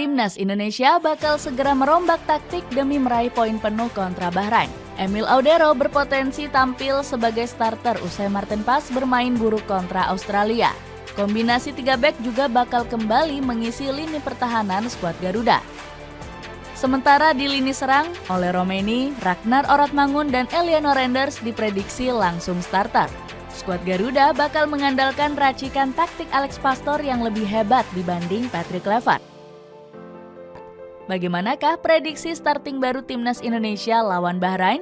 Timnas Indonesia bakal segera merombak taktik demi meraih poin penuh kontra Bahrain. Emil Audero berpotensi tampil sebagai starter usai Marten Pas bermain buruk kontra Australia. Kombinasi 3 bek juga bakal kembali mengisi lini pertahanan skuad Garuda. Sementara di lini serang, Ole Romeni, Ragnar Oratmangun, dan Eliano Renders diprediksi langsung starter. Skuad Garuda bakal mengandalkan racikan taktik Alex Pastor yang lebih hebat dibanding Patrick Kluivert. Bagaimanakah prediksi starting baru Timnas Indonesia lawan Bahrain?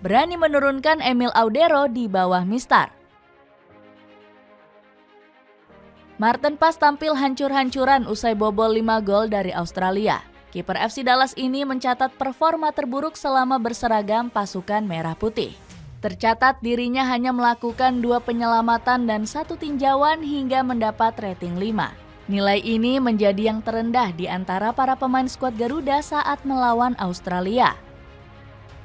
Berani menurunkan Emil Audero di bawah Mistar. Marten Pas tampil hancur-hancuran usai bobol 5 gol dari Australia. Kiper FC Dallas ini mencatat performa terburuk selama berseragam pasukan merah putih. Tercatat dirinya hanya melakukan 2 penyelamatan dan 1 tinjauan hingga mendapat rating 5. Nilai ini menjadi yang terendah di antara para pemain skuad Garuda saat melawan Australia.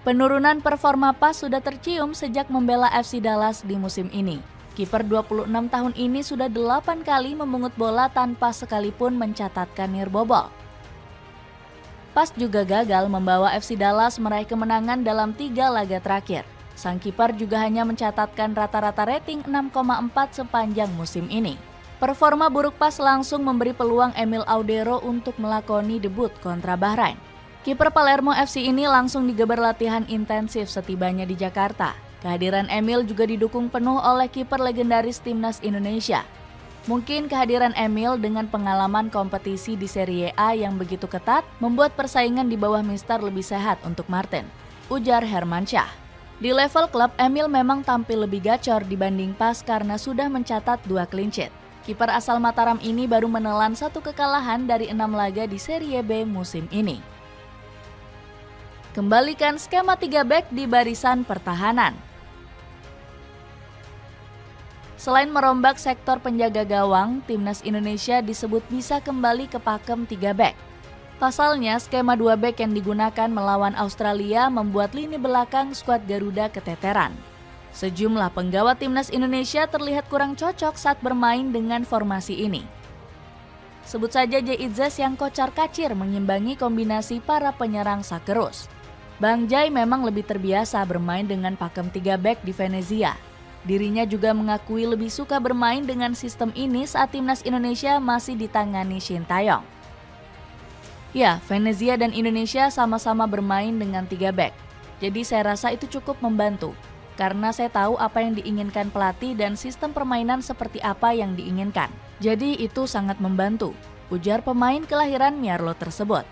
Penurunan performa Pas sudah tercium sejak membela FC Dallas di musim ini. Kiper 26 tahun ini sudah 8 kali memungut bola tanpa sekalipun mencatatkan nirbobol. Pas juga gagal membawa FC Dallas meraih kemenangan dalam 3 laga terakhir. Sang kiper juga hanya mencatatkan rata-rata rating 6,4 sepanjang musim ini. Performa buruk Pas langsung memberi peluang Emil Audero untuk melakoni debut kontra Bahrain. Kiper Palermo FC ini langsung digeber latihan intensif setibanya di Jakarta. Kehadiran Emil juga didukung penuh oleh kiper legendaris Timnas Indonesia. Mungkin kehadiran Emil dengan pengalaman kompetisi di Serie A yang begitu ketat membuat persaingan di bawah Mistar lebih sehat untuk Martin, ujar Hermansyah. Di level klub, Emil memang tampil lebih gacor dibanding Pas karena sudah mencatat 2 clean sheet. Kiper asal Mataram ini baru menelan 1 kekalahan dari 6 laga di Serie B musim ini. Kembalikan skema 3 bek di barisan pertahanan. Selain merombak sektor penjaga gawang, Timnas Indonesia disebut bisa kembali ke pakem 3 bek. Pasalnya, skema 2 bek yang digunakan melawan Australia membuat lini belakang skuad Garuda keteteran. Sejumlah penggawa Timnas Indonesia terlihat kurang cocok saat bermain dengan formasi ini. Sebut saja Jay Itzes yang kocar-kacir mengimbangi kombinasi para penyerang Sakerus. Bang Jai memang lebih terbiasa bermain dengan pakem 3 bek di Venezia. Dirinya juga mengakui lebih suka bermain dengan sistem ini saat Timnas Indonesia masih ditangani Shin Taeyong. Ya, Venezia dan Indonesia sama-sama bermain dengan 3 bek. Jadi saya rasa itu cukup membantu. Karena saya tahu apa yang diinginkan pelatih dan sistem permainan seperti apa yang diinginkan. Jadi itu sangat membantu, ujar pemain kelahiran Mierlo tersebut.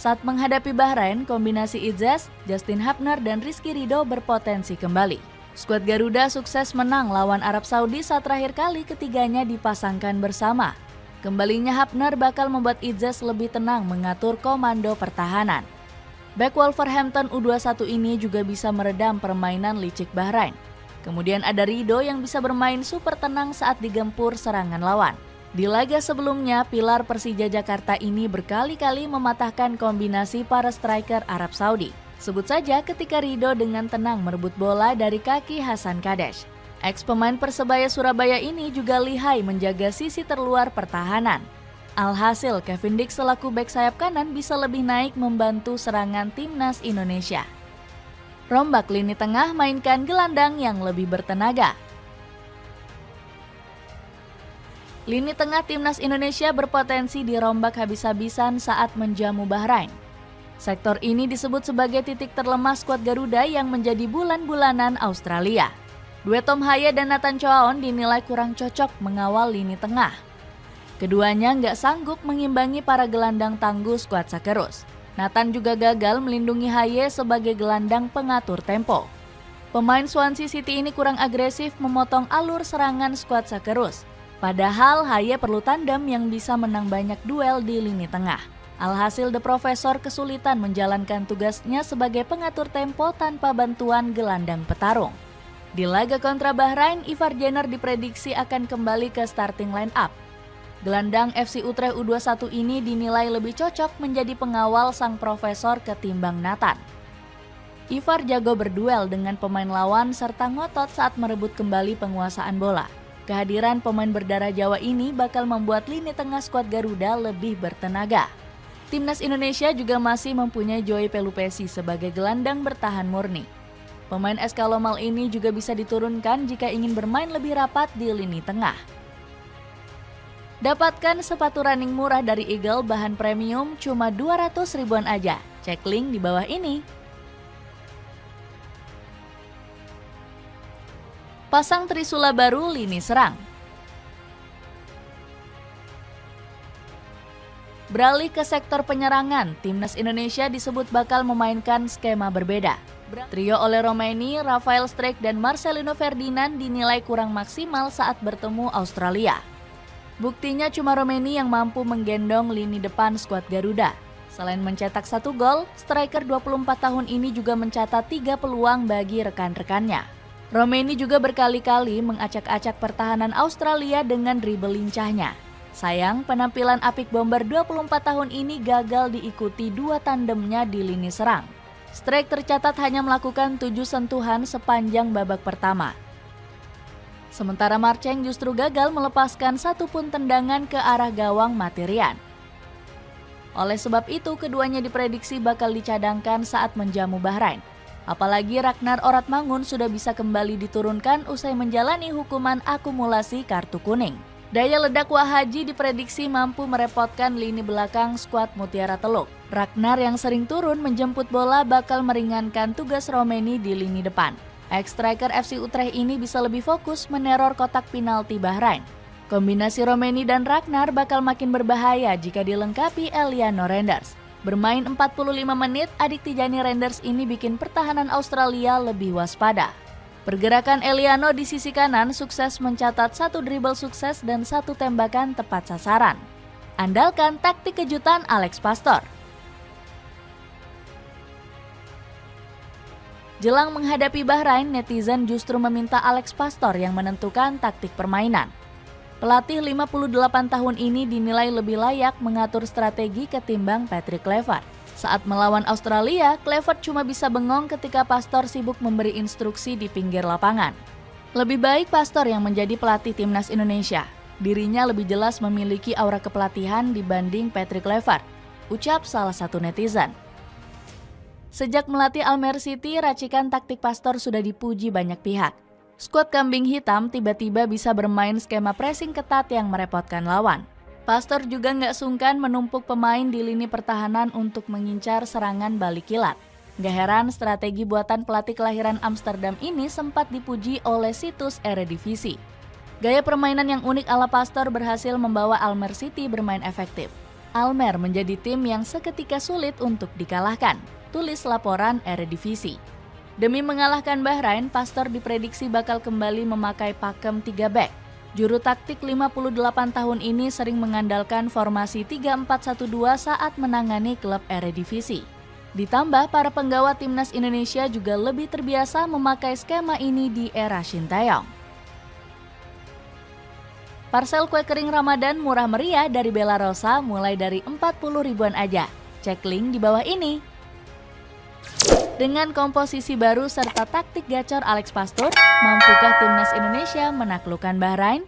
Saat menghadapi Bahrain, kombinasi Itzes, Justin Hapner, dan Rizky Ridho berpotensi kembali. Skuad Garuda sukses menang lawan Arab Saudi saat terakhir kali ketiganya dipasangkan bersama. Kembalinya Hapner bakal membuat Itzes lebih tenang mengatur komando pertahanan. Bek Wolverhampton U21 ini juga bisa meredam permainan licik Bahrain. Kemudian ada Ridho yang bisa bermain super tenang saat digempur serangan lawan. Di laga sebelumnya, pilar Persija Jakarta ini berkali-kali mematahkan kombinasi para striker Arab Saudi. Sebut saja ketika Ridho dengan tenang merebut bola dari kaki Hasan Kadesh. Ex-pemain Persebaya Surabaya ini juga lihai menjaga sisi terluar pertahanan. Alhasil, Kevin Dix selaku bek sayap kanan bisa lebih naik membantu serangan Timnas Indonesia. Rombak lini tengah, mainkan gelandang yang lebih bertenaga. Lini tengah Timnas Indonesia berpotensi dirombak habis-habisan saat menjamu Bahrain. Sektor ini disebut sebagai titik terlemah skuad Garuda yang menjadi bulan-bulanan Australia. Duet Tom Haye dan Nathan Choaon dinilai kurang cocok mengawal lini tengah. Keduanya nggak sanggup mengimbangi para gelandang tangguh skuad Sakerus. Nathan juga gagal melindungi Haye sebagai gelandang pengatur tempo. Pemain Swansea City ini kurang agresif memotong alur serangan skuad Sakerus. Padahal Haye perlu tandem yang bisa menang banyak duel di lini tengah. Alhasil The Professor kesulitan menjalankan tugasnya sebagai pengatur tempo tanpa bantuan gelandang petarung. Di laga kontra Bahrain, Ivar Jenner diprediksi akan kembali ke starting line up. Gelandang FC Utrecht U21 ini dinilai lebih cocok menjadi pengawal sang profesor ketimbang Nathan. Ivar jago berduel dengan pemain lawan serta ngotot saat merebut kembali penguasaan bola. Kehadiran pemain berdarah Jawa ini bakal membuat lini tengah skuad Garuda lebih bertenaga. Timnas Indonesia juga masih mempunyai Joey Pelupesi sebagai gelandang bertahan murni. Pemain SK Lomal ini juga bisa diturunkan jika ingin bermain lebih rapat di lini tengah. Dapatkan sepatu running murah dari Eagle bahan premium cuma 200 ribuan aja. Cek link di bawah ini. Pasang trisula baru lini serang. Beralih ke sektor penyerangan, Timnas Indonesia disebut bakal memainkan skema berbeda. Trio oleh Romaini, Rafael Struijk, dan Marcelino Ferdinand dinilai kurang maksimal saat bertemu Australia. Buktinya cuma Romaini yang mampu menggendong lini depan skuad Garuda. Selain mencetak 1 gol, striker 24 tahun ini juga mencatat 3 peluang bagi rekan-rekannya. Romaini juga berkali-kali mengacak-acak pertahanan Australia dengan dribble lincahnya. Sayang, penampilan apik bomber 24 tahun ini gagal diikuti 2 tandemnya di lini serang. Struijk tercatat hanya melakukan 7 sentuhan sepanjang babak pertama. Sementara Marceng justru gagal melepaskan 1 pun tendangan ke arah gawang Materian. Oleh sebab itu, keduanya diprediksi bakal dicadangkan saat menjamu Bahrain. Apalagi Ragnar Oratmangun sudah bisa kembali diturunkan usai menjalani hukuman akumulasi kartu kuning. Daya ledak Wahaji diprediksi mampu merepotkan lini belakang skuad Mutiara Teluk. Ragnar yang sering turun menjemput bola bakal meringankan tugas Romaini di lini depan. Ex-striker FC Utrecht ini bisa lebih fokus meneror kotak penalti Bahrain. Kombinasi Romaini dan Ragnar bakal makin berbahaya jika dilengkapi Eliano Renders. Bermain 45 menit, adik Tijani Renders ini bikin pertahanan Australia lebih waspada. Pergerakan Eliano di sisi kanan sukses mencatat 1 dribble sukses dan 1 tembakan tepat sasaran. Andalkan taktik kejutan Alex Pastor. Jelang menghadapi Bahrain, netizen justru meminta Alex Pastor yang menentukan taktik permainan. Pelatih 58 tahun ini dinilai lebih layak mengatur strategi ketimbang Patrick Kluivert. Saat melawan Australia, Kluivert cuma bisa bengong ketika Pastor sibuk memberi instruksi di pinggir lapangan. Lebih baik Pastor yang menjadi pelatih Timnas Indonesia. Dirinya lebih jelas memiliki aura kepelatihan dibanding Patrick Kluivert, ucap salah satu netizen. Sejak melatih Almere City, racikan taktik Pastor sudah dipuji banyak pihak. Skuad kambing hitam tiba-tiba bisa bermain skema pressing ketat yang merepotkan lawan. Pastor juga nggak sungkan menumpuk pemain di lini pertahanan untuk mengincar serangan balik kilat. Gak heran strategi buatan pelatih kelahiran Amsterdam ini sempat dipuji oleh situs Eredivisie. Gaya permainan yang unik ala Pastor berhasil membawa Almere City bermain efektif. Almere menjadi tim yang seketika sulit untuk dikalahkan, tulis laporan Eredivisie. Demi mengalahkan Bahrain, Pastor diprediksi bakal kembali memakai pakem 3 back. Juru taktik 58 tahun ini sering mengandalkan formasi 3-4-1-2 saat menangani klub Eredivisie. Ditambah para penggawa Timnas Indonesia juga lebih terbiasa memakai skema ini di era Sintayong. Parsel kue kering Ramadan murah meriah dari Bella Rosa mulai dari 40 ribuan aja. Cek link di bawah ini. Dengan komposisi baru serta taktik gacor Alex Pastor, mampukah Timnas Indonesia menaklukkan Bahrain?